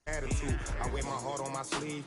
attitude. I wear my heart on my sleeve.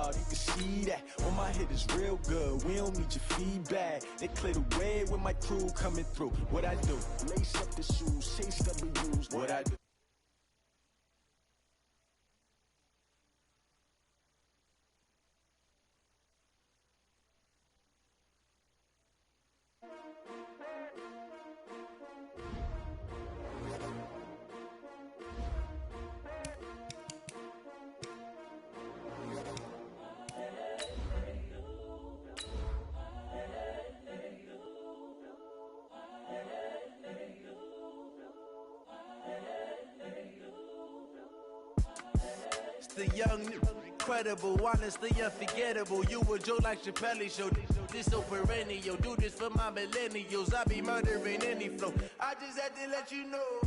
You can see that on my head is real good. We don't need your feedback. They clear the way with my crew coming through. What I do? Lace up the shoes, chase W's. What I do? The young, incredible, honestly unforgettable. You a Joe like Chappelle show. This so perennial. Do this for my millennials. I be murdering any flow. I just had to let you know.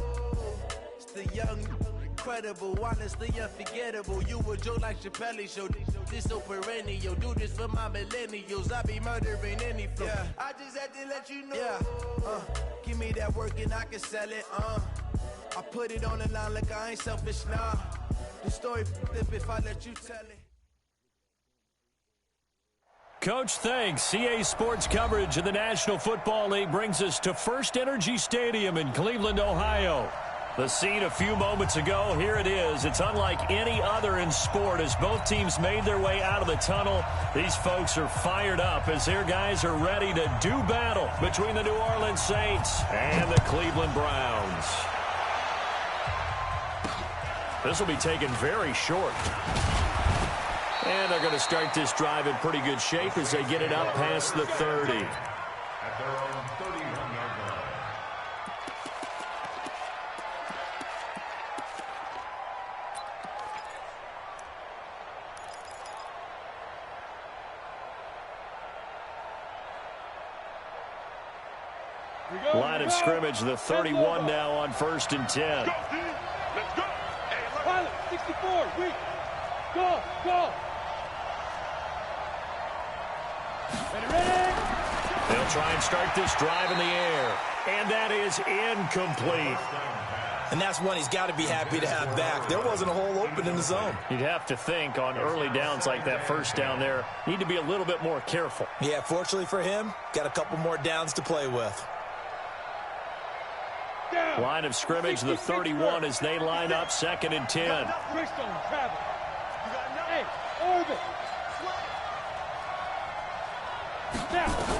It's the young, incredible, honestly unforgettable. You a Joe like Chappelle show. This so perennial. Do this for my millennials. I be murdering any flow. Yeah. I just had to let you know. Yeah. Give me that work and I can sell it. I put it on the line like I ain't selfish, nah. The story flip if I let you tell it. Coach, thanks. CA Sports coverage of the National Football League brings us to First Energy Stadium in Cleveland, Ohio. The scene a few moments ago, here it is. It's unlike any other in sport as both teams made their way out of the tunnel. These folks are fired up as their guys are ready to do battle between the New Orleans Saints and the Cleveland Browns. This will be taken very short. And they're going to start this drive in pretty good shape as they get it up past the 30. At their own 31-yard line. Line of scrimmage, the 31 now on 1st and 10. Let's go. 64, weak. Go, go. Ready. They'll try and start this drive in the air. And that is incomplete. And that's one he's got to be happy to have back. There wasn't a hole open in the zone. You'd have to think on early downs like that first down there, need to be a little bit more careful. Yeah, fortunately for him, got a couple more downs to play with. Line of scrimmage, the 31 as they line up 2nd and 10. Hey, orbit.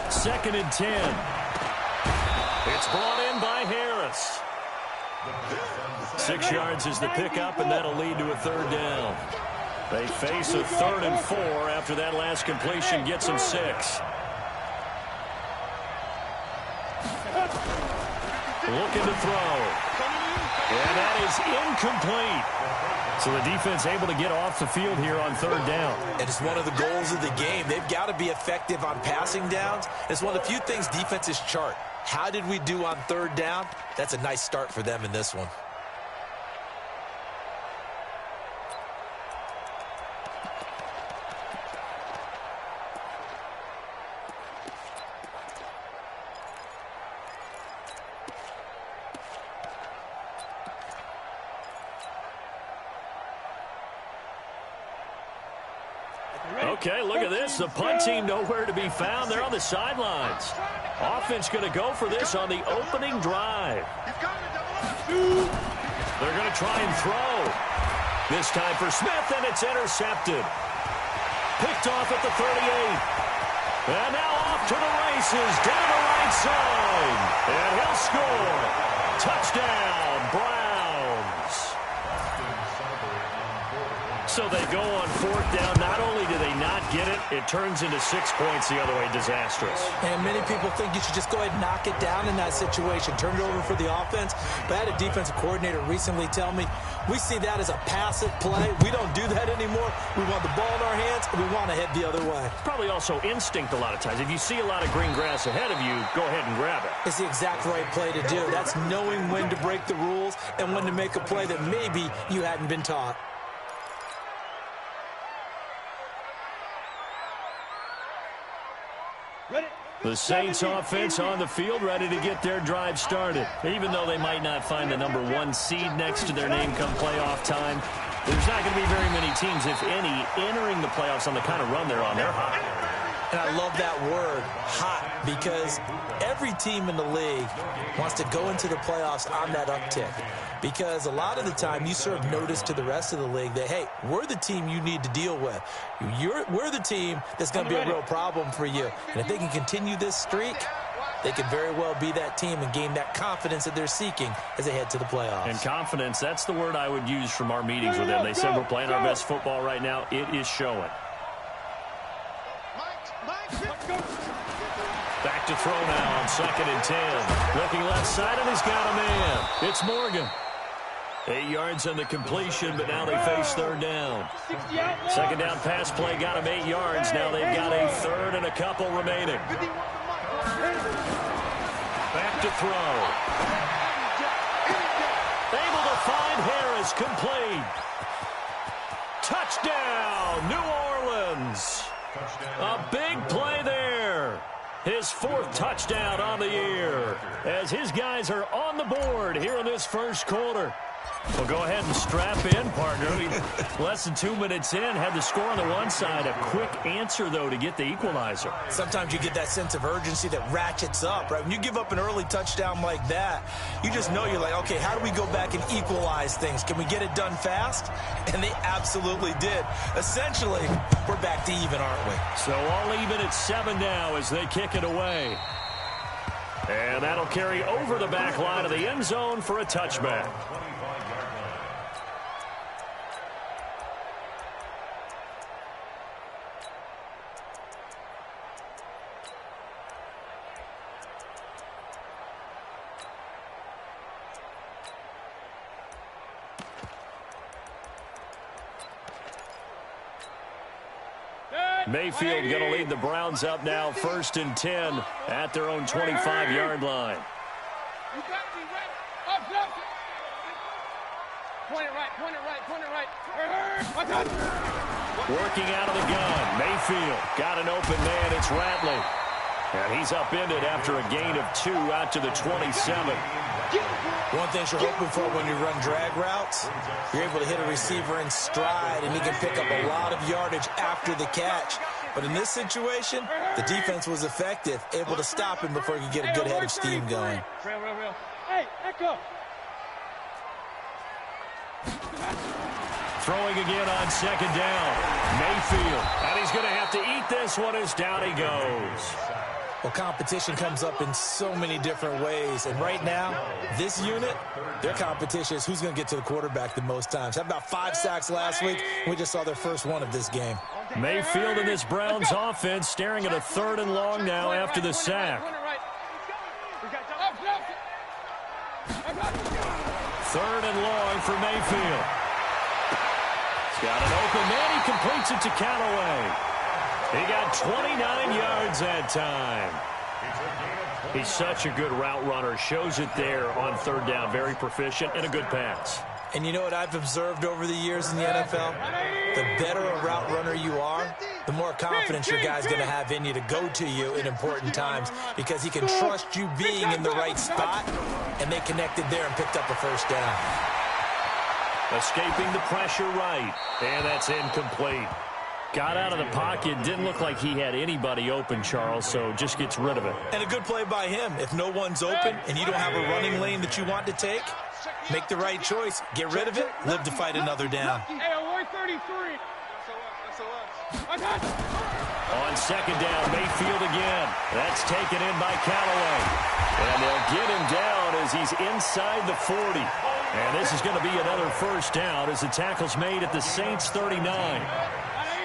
2nd and 10. It's brought in by Harris. 6 yards is the pickup, and that'll lead to a 3rd down. They face a 3rd and 4 after that last completion gets them 6. Looking to throw. And that is incomplete. So the defense able to get off the field here on 3rd down. And it's one of the goals of the game. They've got to be effective on passing downs. It's one of the few things defenses chart. How did we do on 3rd down? That's a nice start for them in this one. Okay, look at this. The punt team nowhere to be found. They're on the sidelines. Offense going to go for this on the opening drive. They're going to try and throw. This time for Smith, and it's intercepted. Picked off at the 38. And now off to the races, down the right side. And he'll score. Touchdown, Browns. So they go on fourth down. Not only do they not get it, it turns into 6 points the other way. Disastrous. And many people think you should just go ahead and knock it down in that situation. Turn it over for the offense. But I had a defensive coordinator recently tell me, we see that as a passive play. We don't do that anymore. We want the ball in our hands, and we want to head the other way. Probably also instinct a lot of times. If you see a lot of green grass ahead of you, go ahead and grab it. It's the exact right play to do. That's knowing when to break the rules and when to make a play that maybe you hadn't been taught. The Saints offense on the field, ready to get their drive started. Even though they might not find the number 1 seed next to their name come playoff time, there's not going to be very many teams, if any, entering the playoffs on the kind of run they're on. They're hot. And I love that word, hot, because every team in the league wants to go into the playoffs on that uptick. Because a lot of the time you serve notice to the rest of the league that, hey, we're the team you need to deal with. We're the team that's going to be a real problem for you. And if they can continue this streak, they could very well be that team and gain that confidence that they're seeking as they head to the playoffs. And confidence, that's the word I would use from our meetings with them. They said we're playing our best football right now. It is showing. Back to throw now on 2nd and 10. Looking left side, and he's got a man. It's Morgan. 8 yards on the completion, but now they face 3rd down. 2nd down pass play got him 8 yards. Now they've got a 3rd and a couple remaining. Back to throw. Able to find Harris, complete. Touchdown, New Orleans. A big play there. His 4th touchdown on the year as his guys are on the board here in this first quarter. Well, go ahead and strap in, partner. Less than 2 minutes in, had the score on the one side. A quick answer, though, to get the equalizer. Sometimes you get that sense of urgency that ratchets up, right? When you give up an early touchdown like that, you just know you're like, okay, how do we go back and equalize things? Can we get it done fast? And they absolutely did. Essentially, we're back to even, aren't we? So all even at 7 now as they kick it away. And that'll carry over the back line of the end zone for a touchback. Mayfield going to lead the Browns up now, 1st and 10 at their own 25-yard line. Working out of the gun. Mayfield got an open man. It's Ratley. And he's upended after a gain of 2 out to the 27. One thing you're hoping for when you run drag routes, you're able to hit a receiver in stride, and he can pick up a lot of yardage after the catch. But in this situation, the defense was effective, able to stop him before he could get a good head of steam going. Hey, echo. Throwing again on 2nd down. Mayfield. And he's going to have to eat this one as down he goes. Well, competition comes up in so many different ways. And right now, this unit, their competition is who's going to get to the quarterback the most times. Had about 5 sacks last week. We just saw their first one of this game. Mayfield and this Browns offense staring at a 3rd and long now after the sack. 3rd and long for Mayfield. He's got an open man. He completes it to Callaway. He got 29 yards that time. He's such a good route runner. Shows it there on 3rd down. Very proficient and a good pass. And you know what I've observed over the years in the NFL? The better a route runner you are, the more confidence your guy's going to have in you to go to you in important times because he can trust you being in the right spot, and they connected there and picked up a 1st down. Escaping the pressure right, and that's incomplete. Got out of the pocket. Didn't look like he had anybody open, Charles, so just gets rid of it. And a good play by him. If no one's open and you don't have a running lane that you want to take, make the right choice. Get rid of it. Live to fight another down. Hey, 133. On 2nd down, Mayfield again. That's taken in by Callaway. And they'll get him down as he's inside the 40. And this is going to be another first down as the tackle's made at the Saints 39.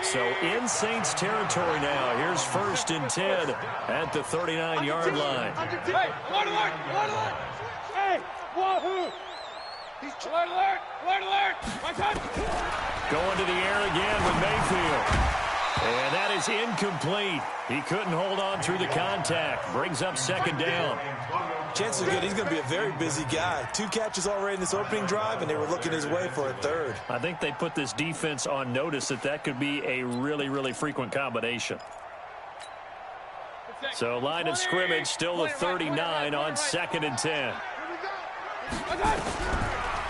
So in Saints territory now. Here's 1st and 10 at the 39-yard line. Hey, alert, alert, alert, alert. Hey, wahoo. Alert, alert, alert, alert. Watch out. Going to the air again with Mayfield. And that is incomplete. He couldn't hold on through the contact. Brings up 2nd down. Chances are good he's going to be a very busy guy. 2 catches already in this opening drive, and they were looking his way for a 3rd. I think they put this defense on notice that could be a really, really frequent combination. So line of scrimmage still the 39 on 2nd and 10.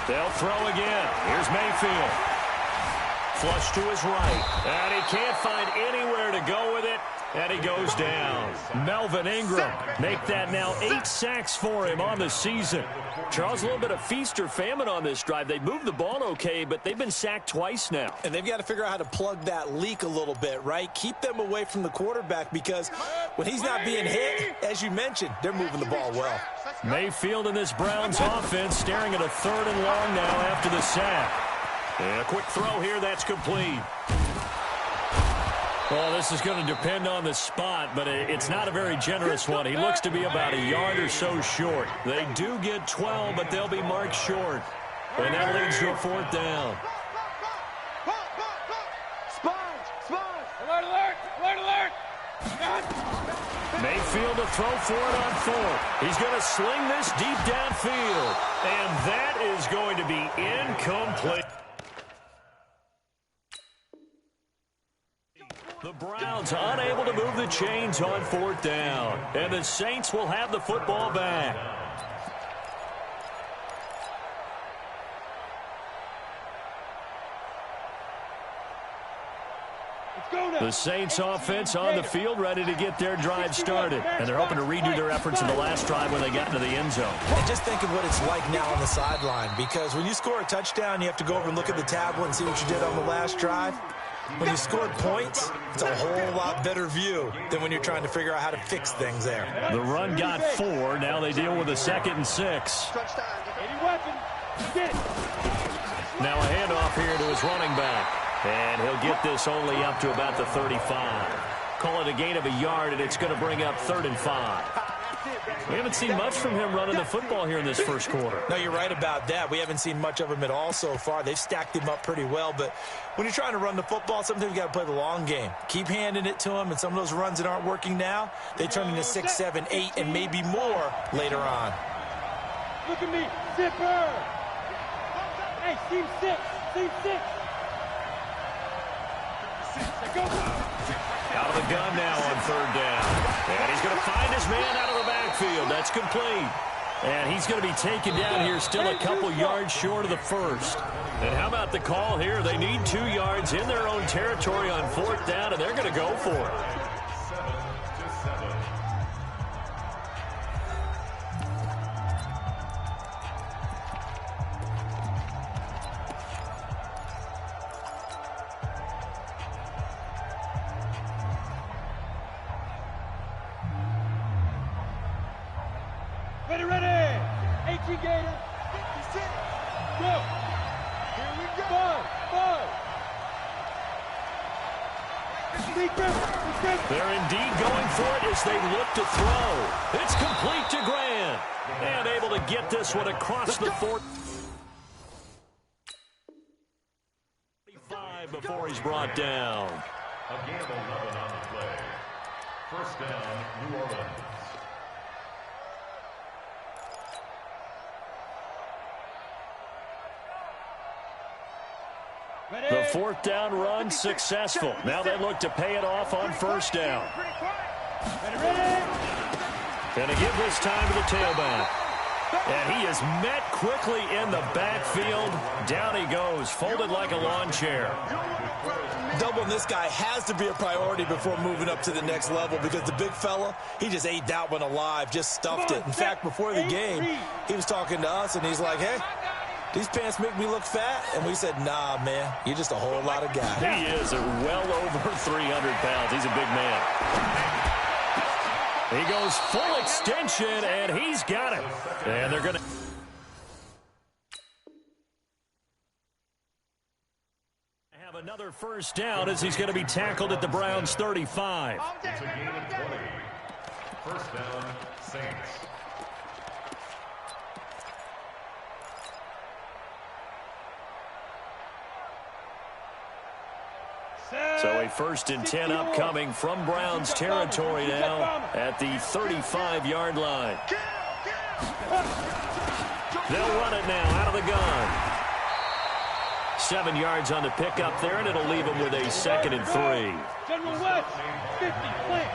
They'll throw again. Here's Mayfield. Flush to his right. And he can't find anywhere to go with it. And he goes down. Melvin Ingram make that now 8 sacks for him on the season. Charles, a little bit of feast or famine on this drive. They moved the ball okay, but they've been sacked twice now. And they've got to figure out how to plug that leak a little bit, right? Keep them away from the quarterback because when he's not being hit, as you mentioned, they're moving the ball well. Mayfield in this Browns offense staring at a 3rd and long now after the sack. And a quick throw here, that's complete. Well, this is going to depend on the spot, but it's not a very generous one. He looks to be about a yard or so short. They do get 12, but they'll be marked short. And that leads to a 4th down. Sponge! Alert, alert, alert, alert. Mayfield to throw for it on 4th. He's going to sling this deep downfield. And that is going to be incomplete. The Browns unable to move the chains on 4th down. And the Saints will have the football back. The Saints offense on the field ready to get their drive started. And they're hoping to redo their efforts in the last drive when they got into the end zone. And just think of what it's like now on the sideline, because when you score a touchdown, you have to go over and look at the tablet and see what you did on the last drive. When you scored points, it's a whole lot better view than when you're trying to figure out how to fix things there. The run got 4. Now they deal with a 2nd and 6. Now a handoff here to his running back. And he'll get this only up to about the 35. Call it a gain of a yard, and it's going to bring up 3rd and 5. We haven't seen much from him running the football here in this first quarter. No, you're right about that. We haven't seen much of him at all so far. They've stacked him up pretty well, but when you're trying to run the football, sometimes you got to play the long game. Keep handing it to him, and some of those runs that aren't working now, they turn into 6, 7, 8, and maybe more later on. Look at me, zipper. Hey, team 6, team 6. Out of the gun now on 3rd down. And he's going to find his man out of the backfield. That's complete. And he's going to be taken down here still a couple yards short of the 1st. And how about the call here? They need 2 yards in their own territory on 4th down, and they're going to go for it. Ready. 18 Gator. Go. Here we go. They're indeed going for it as they look to throw. It's complete to Grant. And able to get this one across the 4th. Before he's brought down. A gain of 11 on the play. First down, New Orleans. The 4th down run successful. Now they look to pay it off on 1st down. Going to give this time to the tailback. And he is met quickly in the backfield. Down he goes, folded like a lawn chair. Doubling this guy has to be a priority before moving up to the next level, because the big fella, he just ate that one alive, just stuffed it. In fact, before the game, he was talking to us, and he's like, hey, these pants make me look fat. And we said, nah, man, you're just a whole lot of guy. He is well over 300 pounds. He's a big man. He goes full extension, and he's got it. And they're going to... Another first down as he's going to be tackled at the Browns' 35. It's a gain of 20. First down, Saints. So a 1st and 10 upcoming from Browns territory now at the 35-yard line. They'll run it now out of the gun. 7 yards on the pickup there, and it'll leave them with a 2nd and 3. General West, 50, plant.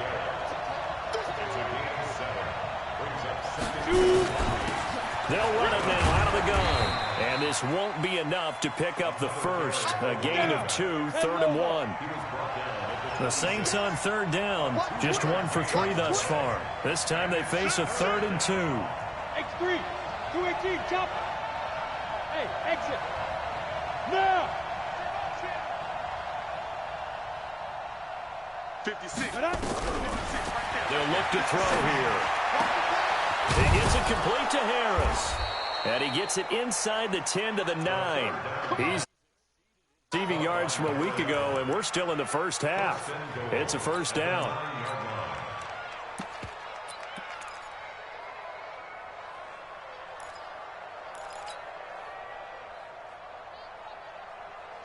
They'll run it now out of the gun. And this won't be enough to pick up the first. A gain of 2, 3rd and 1. The Saints on 3rd down, just 1 for 3 thus far. This time they face a 3rd and 2. X3, 218, chop. Hey, exit. Now. 56. They'll look to throw here. He gets it complete to Harris. And he gets it inside the 10 to the 9. He's receiving yards from a week ago, and we're still in the first half. It's a first down.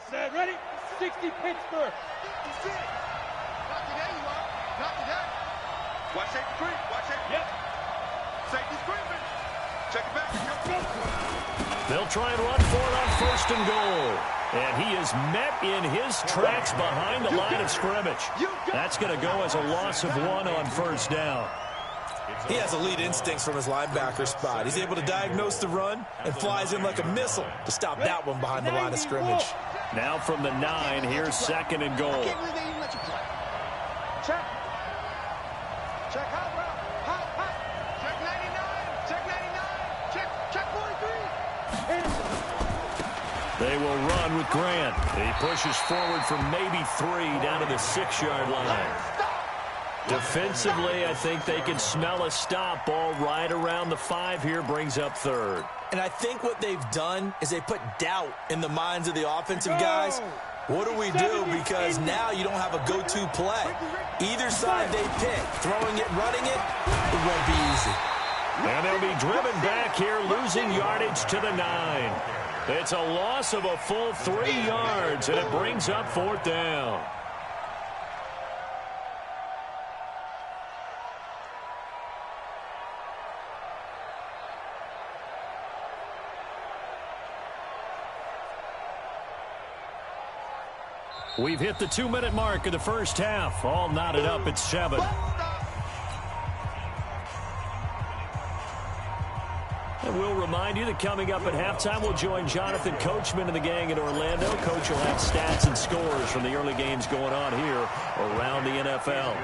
Set, ready? 60, Pittsburgh. Not today, you are. Not today. Watch safety creep. Watch safety. Yep. Safety's creeping. Check it back. They'll try and run for it on 1st and goal. And he is met in his tracks behind the line of scrimmage. That's going to go as a loss of 1 on 1st down. He has elite instincts from his linebacker spot. He's able to diagnose the run and flies in like a missile to stop that one behind the line of scrimmage. Now from the 9, here's 2nd and goal. Check. Check how well. How. Check 99. Check 99. Check 43. They will run with Grant. He pushes forward for maybe 3 down to the 6-yard line. Defensively, I think they can smell a stop. Ball right around the 5 here, brings up 3rd. And I think what they've done is they put doubt in the minds of the offensive guys. What do we do? Because now you don't have a go-to play. Either side they pick, throwing it, running it, it won't be easy. And they'll be driven back here, losing yardage to the 9. It's a loss of a full 3 yards, and it brings up 4th down. We've hit the 2-minute mark of the first half. All knotted up at 7. And we'll remind you that coming up at halftime, we'll join Jonathan Coachman and the gang in Orlando. Coach will have stats and scores from the early games going on here around the NFL.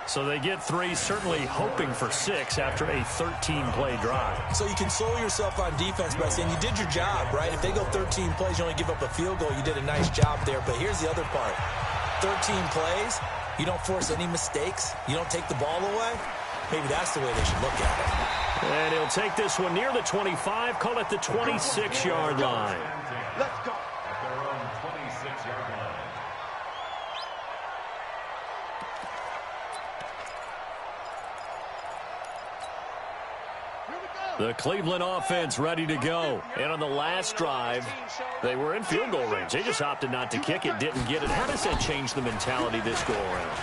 So they get 3, certainly hoping for 6 after a 13-play drive. So you console yourself on defense by saying you did your job, right? If they go 13 plays, you only give up a field goal. You did a nice job there. But here's the other part. 13 plays, you don't force any mistakes. You don't take the ball away. Maybe that's the way they should look at it. And he'll take this one near the 25, call it the 26-yard line. Let's go. At their own 26-yard line. The Cleveland offense ready to go. And on the last drive, they were in field goal range. They just opted not to kick it, didn't get it. How does that change the mentality this go around?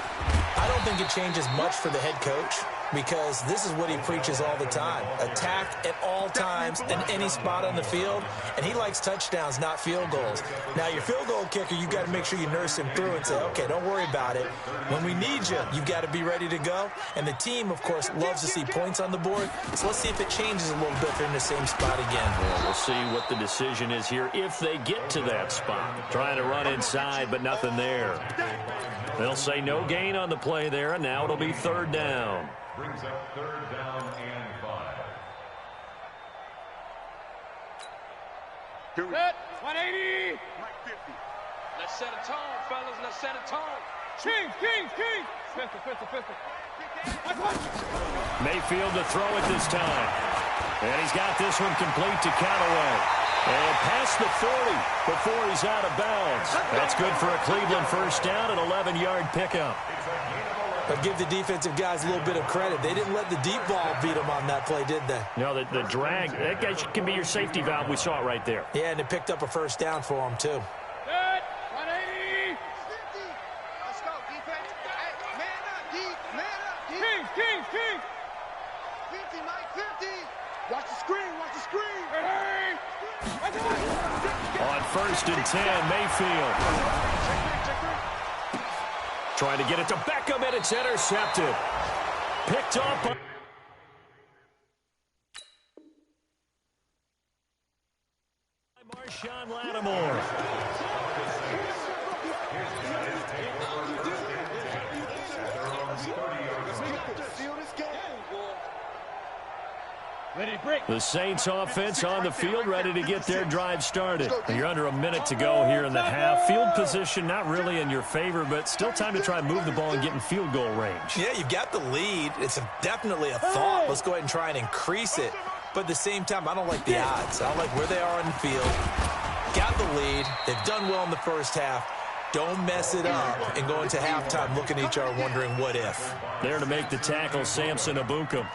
I don't think it changes much for the head coach because this is what he preaches all the time. Attack at all times in any spot on the field, and he likes touchdowns, not field goals. Now, your field goal kicker, you've got to make sure you nurse him through and say, okay, don't worry about it. When we need you, you've got to be ready to go. And the team, of course, loves to see points on the board. So let's see if it changes a little bit if they're in the same spot again. Well, we'll see what the decision is here if they get to that spot. Trying to run inside, but nothing there. They'll say no gain on the play there, and now it'll be 3rd down. Brings up 3rd down and 5. Here we Set, 180. Mike 50. Let's set a tone, fellas. Let's set a tone. Kings. Pistol. Mayfield to throw it this time. And he's got this one complete to Callaway. And past the 40 before he's out of bounds. That's good for a Cleveland first down, an 11-yard pickup. But give the defensive guys a little bit of credit. They didn't let the deep ball beat them on that play, did they? No, the drag, that guy can be your safety valve. We saw it right there. Yeah, and it picked up a first down for them, too. Good. 180. Let's go, defense. Hey, man up, D. Man up, D. King. 50, Mike, 50. Watch the screen, watch the screen. Hey. On first and 10, Mayfield. Trying to get it to Beckham, and it's intercepted. Picked up by Marshawn Lattimore. Ready to break. The Saints offense on the field, ready to get their drive started. You're under a minute to go here in the half. Field position not really in your favor, but still time to try and move the ball and get in field goal range. Yeah, you've got the lead. It's definitely a thought. Let's go ahead and try and increase it. But at the same time, I don't like the odds. I don't like where they are on the field. Got the lead. They've done well in the first half. Don't mess it up and go into halftime looking at each other wondering what if. There to make the tackle, Samson Abukum.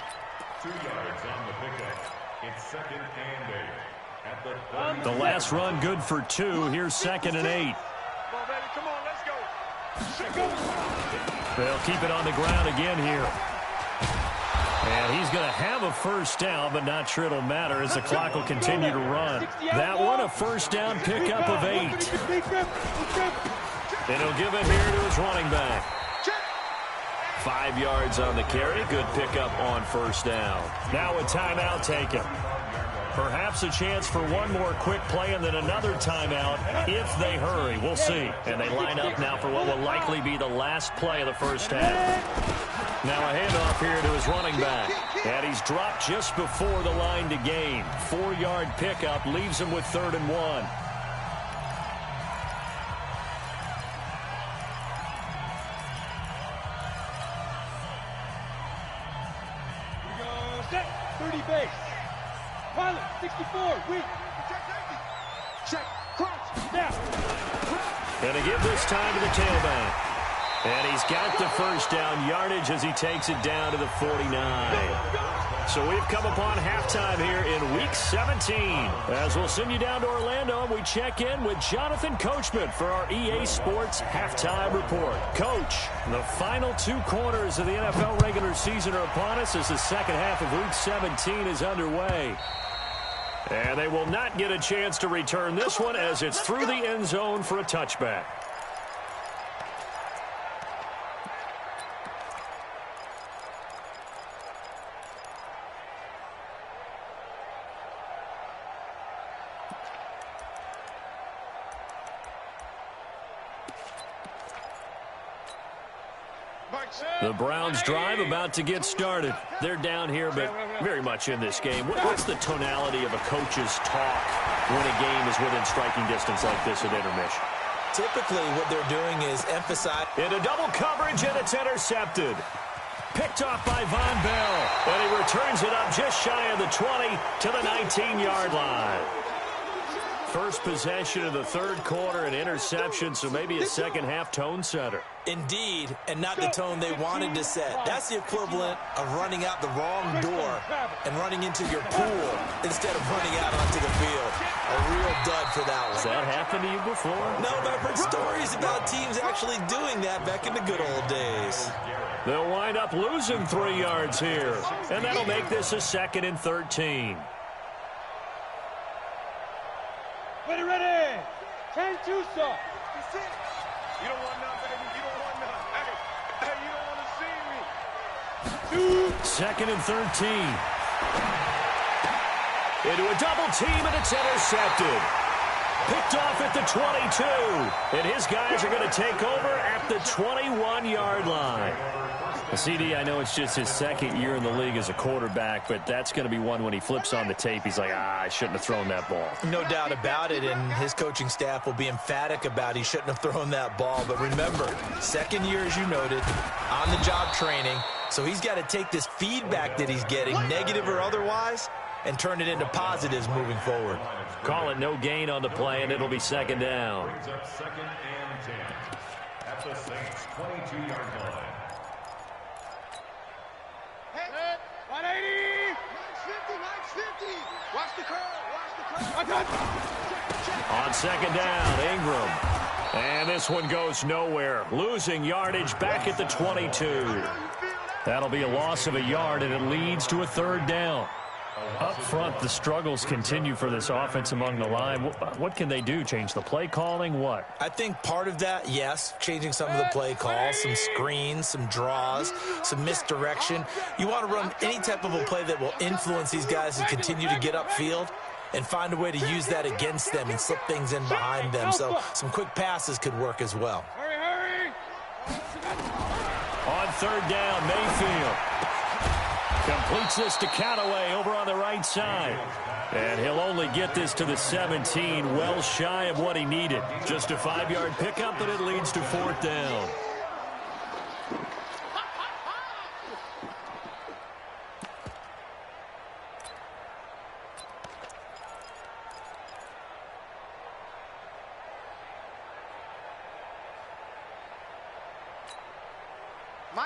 2 yards on the pickup. It's 2nd and 8. At The last run good for 2. Here's 2nd and 8. Come on, baby, come on, let's go. They'll keep it on the ground again here. And he's going to have a first down, but not sure it'll matter as the clock will continue to run. That one, a first down pickup of 8. And he'll give it here to his running back. 5 yards on the carry. Good pickup on first down. Now a timeout taken. Perhaps a chance for one more quick play and then another timeout if they hurry. We'll see. And they line up now for what will likely be the last play of the first half. Now a handoff here to his running back. And he's dropped just before the line to gain. 4-yard pickup leaves him with 3rd and 1. 30 base. Pilot, 64, weak. Check, crunch. Now. Gonna give this time to the tailback. And he's got the first down yardage as he takes it down to the 49. So we've come upon halftime here in Week 17. As we'll send you down to Orlando, and we check in with Jonathan Coachman for our EA Sports Halftime Report. Coach, the final 2 quarters of the NFL regular season are upon us as the second half of Week 17 is underway. And they will not get a chance to return this one as it's through the end zone for a touchback. The Browns drive about to get started. They're down here, but very much in this game. What's the tonality of a coach's talk when a game is within striking distance like this at intermission? Typically, what they're doing is emphasize. Into double coverage, and it's intercepted. Picked off by Von Bell, and he returns it up just shy of the 20 to the 19-yard line. First possession of the third quarter, an interception, so maybe a second-half tone setter. Indeed, and not the tone they wanted to set. That's the equivalent of running out the wrong door and running into your pool instead of running out onto the field. A real dud for that one. Has that happened to you before? No, but I've heard stories about teams actually doing that back in the good old days. They'll wind up losing 3 yards here, and that'll make this a 2nd and 13. Ready. 10-2, sir. You don't want none, baby. You don't want none. Hey, you don't want to see me. 2nd and 13. Into a double team, and it's intercepted. Picked off at the 22. And his guys are going to take over at the 21-yard line. CD, I know it's just his 2nd year in the league as a quarterback, but that's going to be one when he flips on the tape. He's like, I shouldn't have thrown that ball. No doubt about it, and his coaching staff will be emphatic about he shouldn't have thrown that ball. But remember, 2nd year, as you noted, on-the-job training, so he's got to take this feedback that he's getting, negative or otherwise, and turn it into positives moving forward. Call it no gain on the play, and it'll be second down. Brings up 2nd and 10 at the Saints' 22-yard line. Hey, 180. 950. Watch the curl. On second down, Ingram. And this one goes nowhere. Losing yardage back at the 22. That'll be a loss of a yard, and it leads to a 3rd down. Up front, the struggles continue for this offense among the line. What can they do? Change the play calling? What? I think part of that, yes, changing some of the play calls, some screens, some draws, some misdirection. You want to run any type of a play that will influence these guys to continue to get upfield and find a way to use that against them and slip things in behind them. So some quick passes could work as well. Hurry. On 3rd down, Mayfield completes this to Callaway over on the right side. And he'll only get this to the 17, well shy of what he needed. Just a 5-yard pickup, but it leads to 4th down.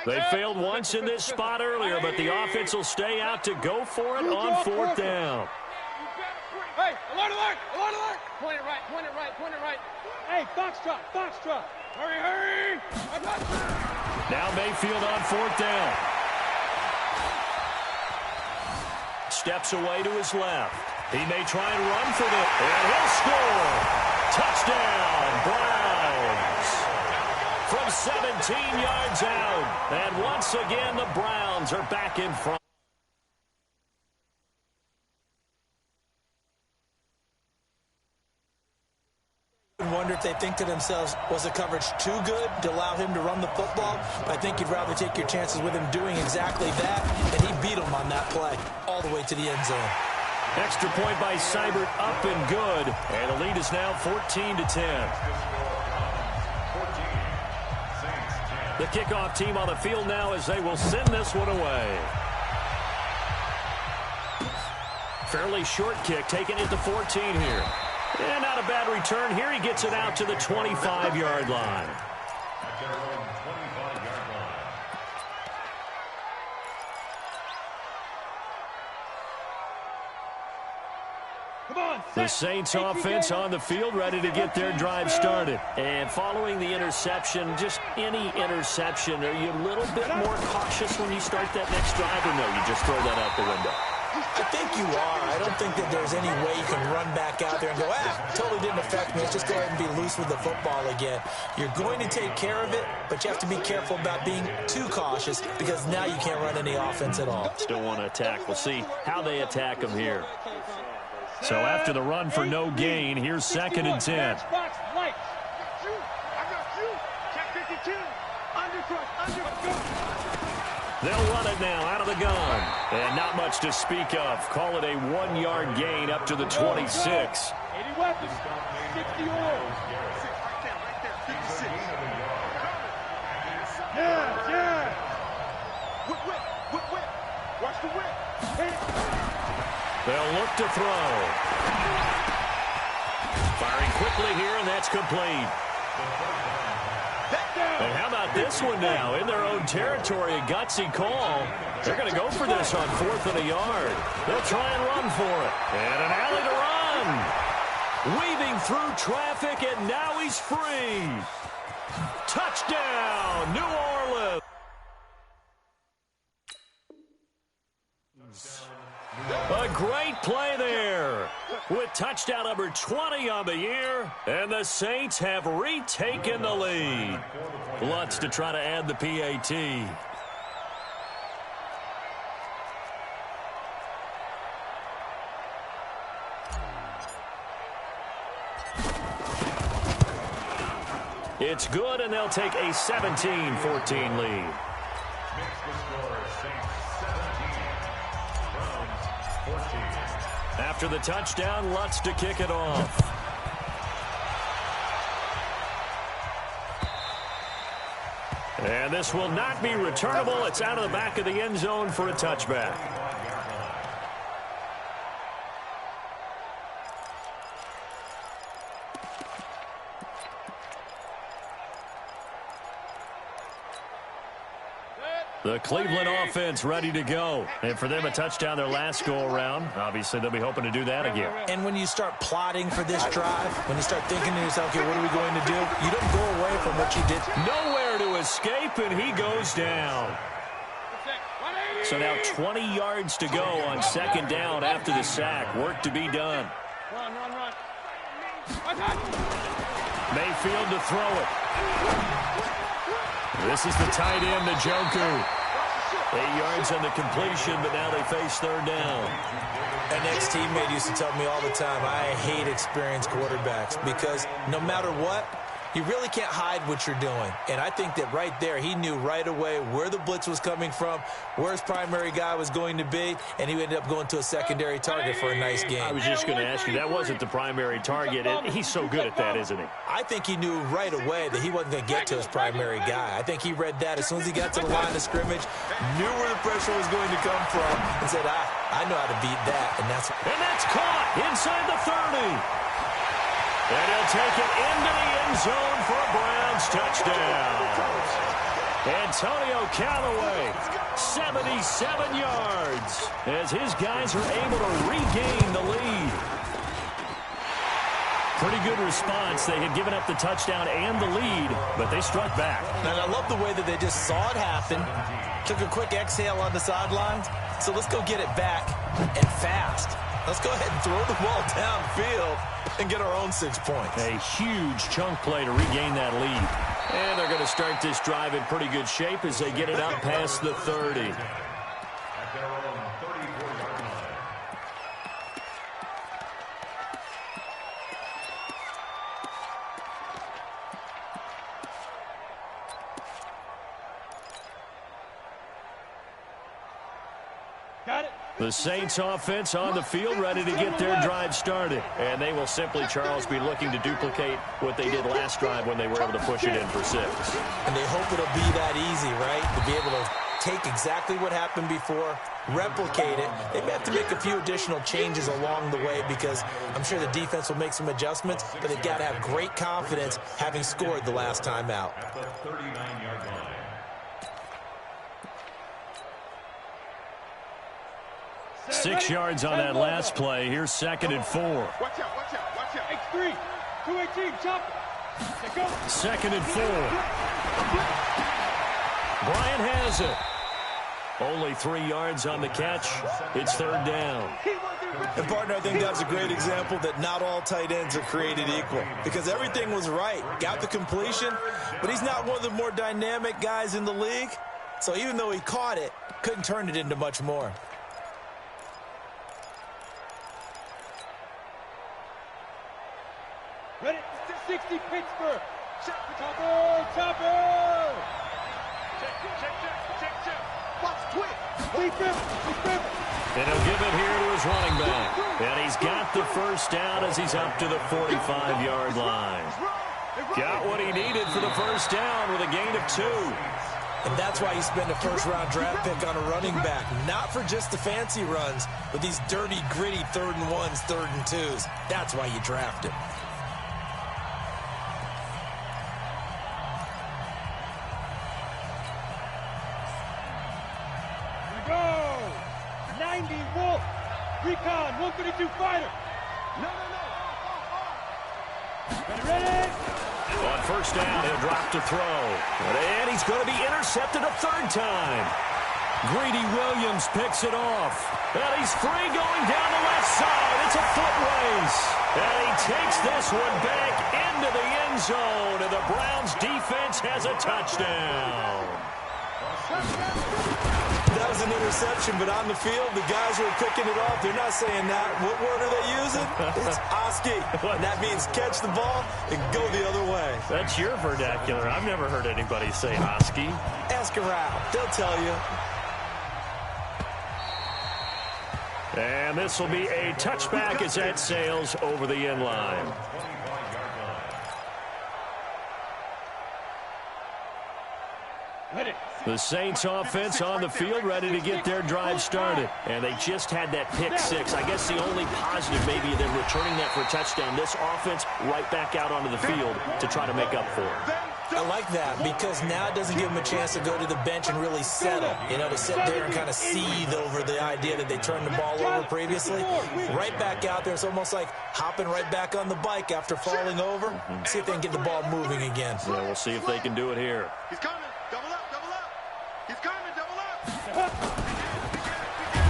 They failed once in this spot earlier, but the offense will stay out to go for it on 4th down. Hey, alert. Point it right. Hey, Foxtrot. Hurry. Now Mayfield on 4th down. Steps away to his left. He may try and run for this, and he'll score. Touchdown, Browns. From 17 yards out. And once again, the Browns are back in front. Wonder if they think to themselves, was the coverage too good to allow him to run the football? But I think you'd rather take your chances with him doing exactly that, and he beat him on that play all the way to the end zone. Extra point by Seibert, up and good. And the lead is now 14-10. The kickoff team on the field now as they will send this one away. Fairly short kick, taking it to 14 here. And not a bad return here. He gets it out to the 25-yard line. At their own 25-yard line. The Saints offense on the field, ready to get their drive started. And following the interception, just any interception, are you a little bit more cautious when you start that next drive, or no, you just throw that out the window? I think you are. I don't think that there's any way you can run back out there and go, totally didn't affect me. Let's just go ahead and be loose with the football again. You're going to take care of it, but you have to be careful about being too cautious because now you can't run any offense at all. Still want to attack. We'll see how they attack them here. So after the run for no gain, here's 2nd and 10. They'll run it now out of the gun. And not much to speak of. Call it a 1-yard gain up to the 26. 80 weapons, 60 oars. Yeah. Whip. Watch the whip. They'll look to throw. Firing quickly here, and that's complete. And how about this one now? In their own territory, a gutsy call. They're going to go for this on 4th and a yard. They'll try and run for it. And an alley to run. Weaving through traffic, and now he's free. Touchdown, New Orleans. A great play there with touchdown number 20 on the year, and the Saints have retaken the lead. Lutz to try to add the PAT. It's good, and they'll take a 17-14 lead. After the touchdown, Lutz to kick it off. And this will not be returnable. It's out of the back of the end zone for a touchback. The Cleveland offense ready to go. And for them, a touchdown their last go-around. Obviously, they'll be hoping to do that again. And when you start plotting for this drive, when you start thinking to yourself, okay, what are we going to do? You don't go away from what you did. Nowhere to escape, and he goes down. So now 20 yards to go on second down after the sack. Work to be done. Run. Mayfield to throw it. This is the tight end, Njoku. 8 yards on the completion, but now they face third down. An ex-teammate used to tell me all the time, I hate experienced quarterbacks because no matter what, you really can't hide what you're doing. And I think that right there, he knew right away where the blitz was coming from, where his primary guy was going to be, and he ended up going to a secondary target for a nice game. I was just going to ask you, that wasn't the primary target. He's so good at that, isn't he? I think he knew right away that he wasn't going to get to his primary guy. I think he read that as soon as he got to the line of scrimmage, knew where the pressure was going to come from, and said, I know how to beat that. And that's caught inside the 30. And he'll take it into the end zone for a Browns touchdown. Antonio Callaway, 77 yards, as his guys are able to regain the lead. Pretty good response. They had given up the touchdown and the lead, but they struck back. And I love the way that they just saw it happen, took a quick exhale on the sidelines. So let's go get it back and fast. Let's go ahead and throw the ball downfield and get our own 6 points. A huge chunk play to regain that lead. And they're going to start this drive in pretty good shape as they get it up past the 30. At their own 34-yard line. Got it. The Saints offense on the field ready to get their drive started. And they will simply, Charles, be looking to duplicate what they did last drive when they were able to push it in for 6. And they hope it'll be that easy, right? To be able to take exactly what happened before, replicate it. They may have to make a few additional changes along the way because I'm sure the defense will make some adjustments, but they've got to have great confidence having scored the last time out. At the 39-yard line. 6 yards on that last play. Here's 2nd and 4. Watch out, watch out, watch out. X3, 218, chop it. Go. 2nd and 4. Bryant has it. Only 3 yards on the catch. It's third down. And, partner, I think that's a great example that not all tight ends are created equal because everything was right. Got the completion, but he's not one of the more dynamic guys in the league. So even though he caught it, couldn't turn it into much more. Ready? 60 Pittsburgh. Chopper, chopper. Check. Watch quick. Deep him. And he'll give it here to his running back. And he's got the first down as he's up to the 45-yard line. Got what he needed for the first down with a gain of 2. And that's why you spend a first-round draft pick on a running back. Not for just the fancy runs, but these dirty, gritty 3rd and 1s, 3rd and 2s. That's why you draft him. Wolf, recon, 132 fighter. No. Ready? On first down, he'll drop to throw. And he's going to be intercepted a 3rd time. Greedy Williams picks it off. And he's free going down the left side. It's a foot race. And he takes this one back into the end zone. And the Browns defense has a touchdown. That was an interception, but on the field, the guys who are picking it off, they're not saying that. What word are they using? It's Oski. And that means catch the ball and go the other way. That's your vernacular. I've never heard anybody say Oski. Ask around. They'll tell you. And this will be a touchback as that sails over the end line. The Saints offense on the field ready to get their drive started. And they just had that pick 6. I guess the only positive maybe of them returning that for a touchdown. This offense right back out onto the field to try to make up for it. I like that because now it doesn't give them a chance to go to the bench and really settle, to sit there and kind of seethe over the idea that they turned the ball over previously. Right back out there. It's almost like hopping right back on the bike after falling over. See if they can get the ball moving again. Yeah, we'll see if they can do it here. He's coming. Double up, double up. He's coming, double up.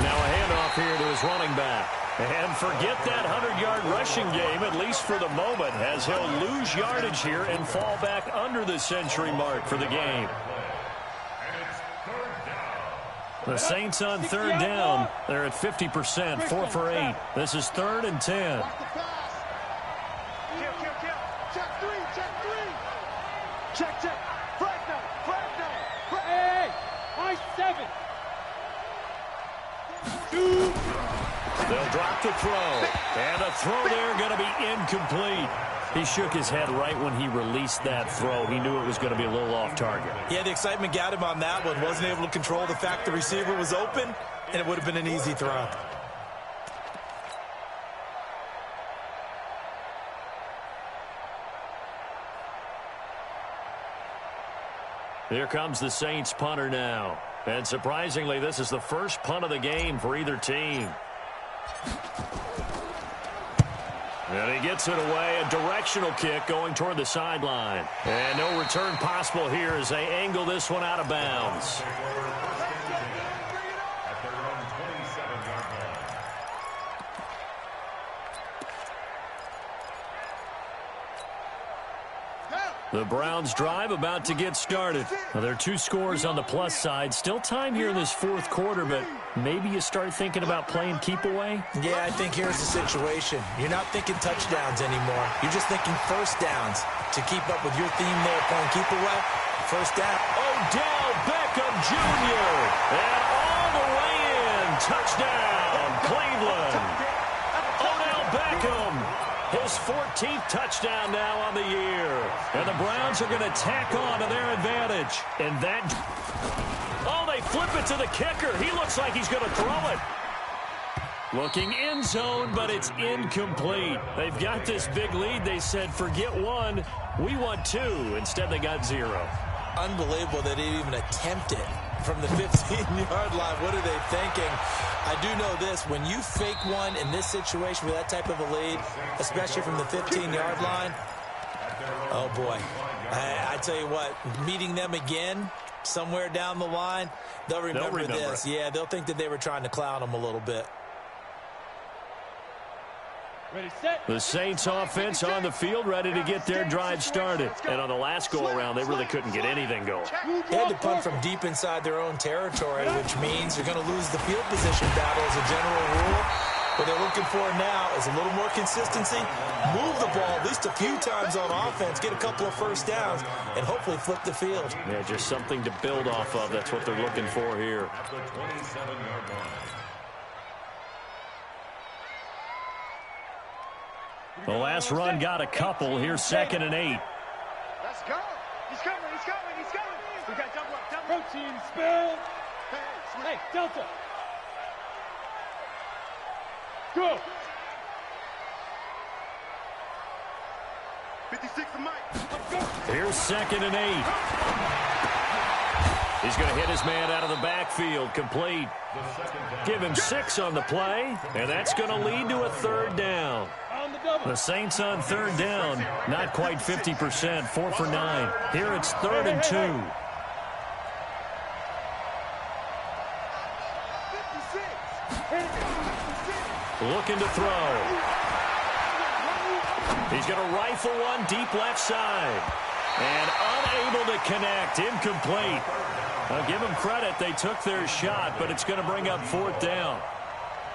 Now a handoff here to his running back. And forget that 100-yard rushing game, at least for the moment, as he'll lose yardage here and fall back under the century mark for the game. The Saints on third down. They're at 50%, 4 for 8. This is 3rd and 10. Check three. Check. Flag down. Hey, high 7. They'll drop the throw. And the throw there going to be incomplete. He shook his head right when he released that throw. He knew it was going to be a little off target. Yeah, the excitement got him on that one. Wasn't able to control the fact the receiver was open, and it would have been an easy throw. Here comes the Saints punter now. And surprisingly, this is the first punt of the game for either team. And he gets it away. A directional kick going toward the sideline. And no return possible here as they angle this one out of bounds. The Browns drive about to get started. Well, there are 2 scores on the plus side. Still time here in this 4th quarter, but maybe you start thinking about playing keep away? Yeah, I think here's the situation. You're not thinking touchdowns anymore. You're just thinking first downs. To keep up with your theme there, playing keep away, first down. Odell Beckham Jr. And all the way in. Touchdown, Cleveland. Odell Beckham. His 14th touchdown now on the year. And the Browns are going to tack on to their advantage. And that... Oh, they flip it to the kicker. He looks like he's going to throw it. Looking end zone, but it's incomplete. They've got this big lead. They said, forget 1. We want 2. Instead, they got 0. Unbelievable that he even attempted from the 15-yard line. What are they thinking? I do know this. When you fake one in this situation with that type of a lead, especially from the 15-yard line, oh, boy. I tell you what, meeting them again somewhere down the line, they'll remember this. Yeah, they'll think that they were trying to clown them a little bit. Ready, set. The Saints offense on the field, ready to get their drive started. And on the last go-around, they really couldn't get anything going. They had to punt from deep inside their own territory, which means they're going to lose the field position battle as a general rule. What they're looking for now is a little more consistency, move the ball at least a few times on offense, get a couple of first downs, and hopefully flip the field. Yeah, just something to build off of. That's what they're looking for here. At the 27-yard line. The last run got a couple. Here's 2nd and 8. Let's go. He's coming. We got double up. Protein spill. Hey, Delta. Go. 56 to Mike. Here's 2nd and 8. He's going to hit his man out of the backfield. Complete. Give him 6 on the play, and that's going to lead to a 3rd down. The Saints on 3rd down, not quite 50%, 4 for 9. Here it's 3rd and 2. Looking to throw. He's going to rifle one deep left side. And unable to connect, incomplete. I'll give them credit, they took their shot, but it's going to bring up 4th down.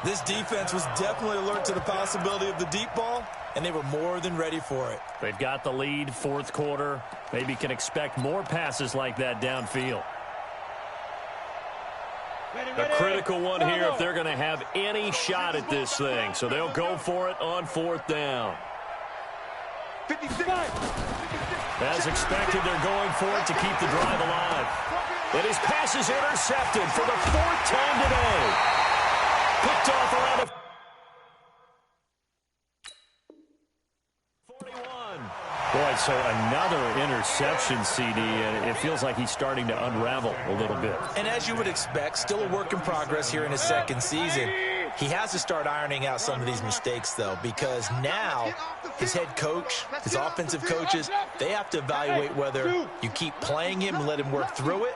This defense was definitely alert to the possibility of the deep ball, and they were more than ready for it. They've got the lead, 4th quarter. Maybe can expect more passes like that downfield. A critical one here if they're going to have any shot at this thing. So they'll go for it on 4th down. 56. As expected, they're going for it to keep the drive alive. And his pass is intercepted for the 4th time today. Picked off around the 41. Boy, right, so another interception, CD, and it feels like he's starting to unravel a little bit. And as you would expect, still a work in progress here in his second season. He has to start ironing out some of these mistakes, though, because now his head coach, his offensive coaches, they have to evaluate whether you keep playing him and let him work through it,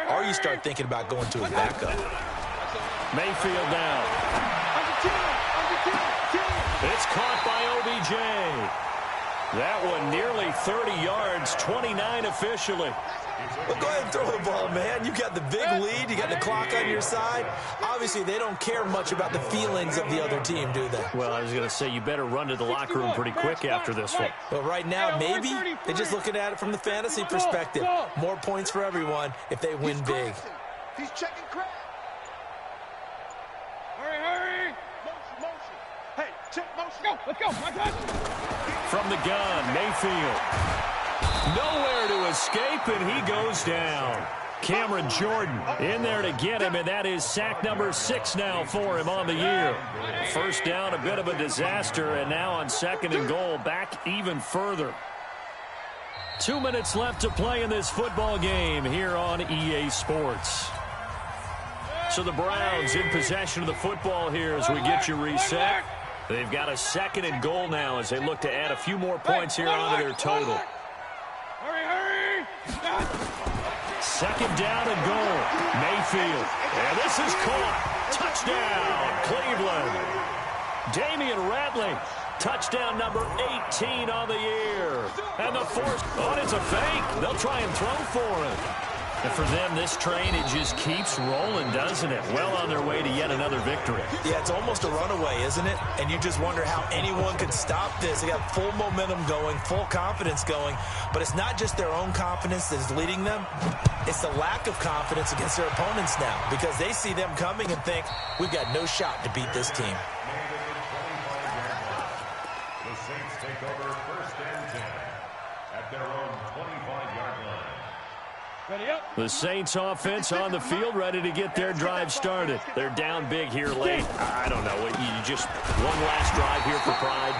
or you start thinking about going to his backup. Mayfield down. It's caught by OBJ. That one nearly 30 yards, 29 officially. Well, go ahead and throw the ball, man. You got the big lead. You got the clock on your side. Obviously, they don't care much about the feelings of the other team, do they? Well, I was going to say, you better run to the locker room pretty quick after this one. Well, right now, maybe they're just looking at it from the fantasy perspective. More points for everyone if they win big. He's checking crap. Hurry! Motion. Hey, check motion. Let's go. My God. From the gun, Mayfield. Nowhere to escape, and he goes down. Cameron Jordan in there to get him, and that is sack number 6 now for him on the year. First down, a bit of a disaster, and now on 2nd and goal, back even further. 2 minutes left to play in this football game here on EA Sports. So the Browns in possession of the football here as we get you reset. They've got a 2nd and goal now as they look to add a few more points here onto their total. Hurry! 2nd down and goal. Mayfield. And this is caught. Touchdown, Cleveland. Damian Ratley. Touchdown number 18 on the year. And the force. Oh, it's a fake. They'll try and throw for him. And for them, this train, it just keeps rolling, doesn't it? Well on their way to yet another victory. Yeah, it's almost a runaway, isn't it? And you just wonder how anyone could stop this. They got full momentum going, full confidence going. But it's not just their own confidence that is leading them. It's the lack of confidence against their opponents now because they see them coming and think, we've got no shot to beat this team. The Saints take over 1st and 10 at their own 25-yard line. The Saints offense on the field, ready to get their drive started. They're down big here late. I don't know. You just one last drive here for pride.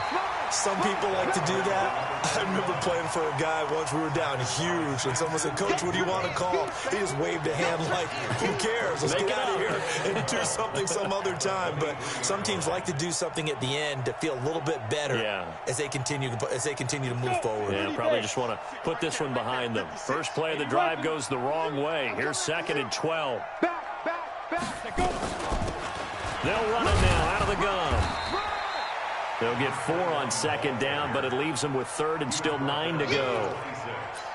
Some people like to do that. I remember playing for a guy once. We were down huge, and someone said, Coach, what do you want to call? He just waved a hand like, who cares? Let's get out of here and do something some other time. But some teams like to do something at the end to feel a little bit better as they continue to move forward. Yeah, probably just want to put this one behind them. First play of the drive goes the wrong way. Here's 2nd and 12. They'll run it now out of the gun. They'll get 4 on 2nd down, but it leaves them with 3rd and still 9 to go.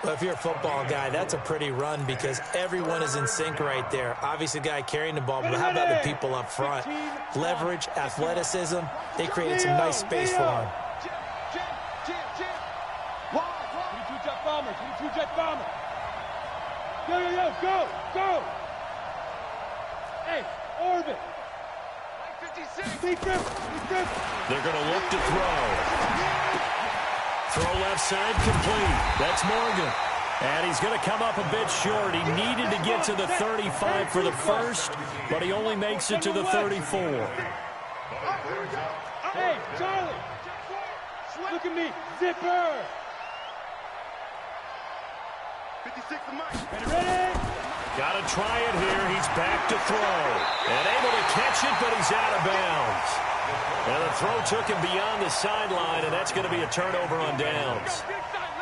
Well, if you're a football guy, that's a pretty run because everyone is in sync right there. Obviously, the guy carrying the ball, but how about the people up front? Leverage, athleticism, they created some nice space for him. Two-jet bomber. Go. Hey, orbit. They're going to look to throw. Throw left side complete. That's Morgan. And he's going to come up a bit short. He needed to get to the 35 for the first, but he only makes it to the 34. Hey, Charlie. Look at me. Zipper. 56 to Mike. Ready? Got to try it here. He's back to throw. And able to catch it, but he's out of bounds. And the throw took him beyond the sideline, and that's going to be a turnover on downs.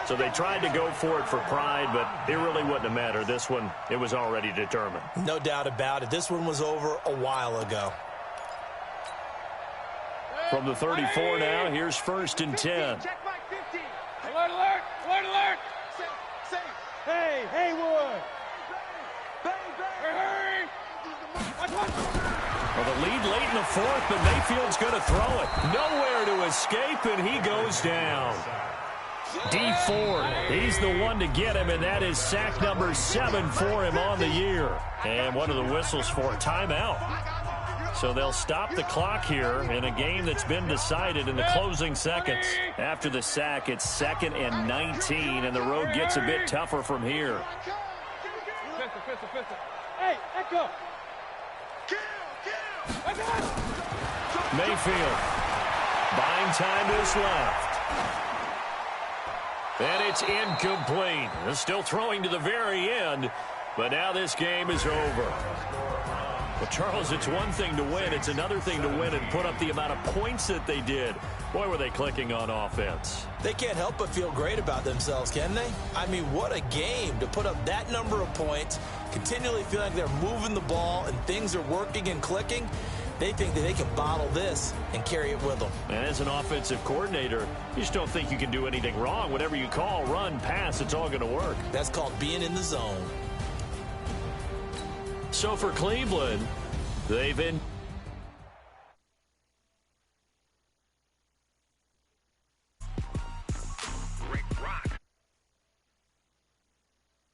So they tried to go for it for pride, but it really wouldn't have mattered. This one, it was already determined. No doubt about it. This one was over a while ago. From the 34 now, here's 1st and 10. Alert! Hey, Haywood! Hurry! Well, the lead late in the 4th, but Mayfield's going to throw it. Nowhere to escape, and he goes down. D Ford, he's the one to get him, and that is sack number 7 for him on the year. And one of the whistles for a timeout. So they'll stop the clock here in a game that's been decided in the closing seconds. After the sack, it's 2nd and 19, and the road gets a bit tougher from here. Pistol. Hey, Echo. Mayfield buying time to his left. And it's incomplete. They're still throwing to the very end, but now this game is over. Well, Charles, it's one thing to win. It's another thing to win and put up the amount of points that they did. Boy, were they clicking on offense. They can't help but feel great about themselves, can they? I mean, what a game to put up that number of points, continually feel like they're moving the ball and things are working and clicking. They think that they can bottle this and carry it with them. And as an offensive coordinator, you just don't think you can do anything wrong. Whatever you call, run, pass, it's all going to work. That's called being in the zone. So for Cleveland, they've been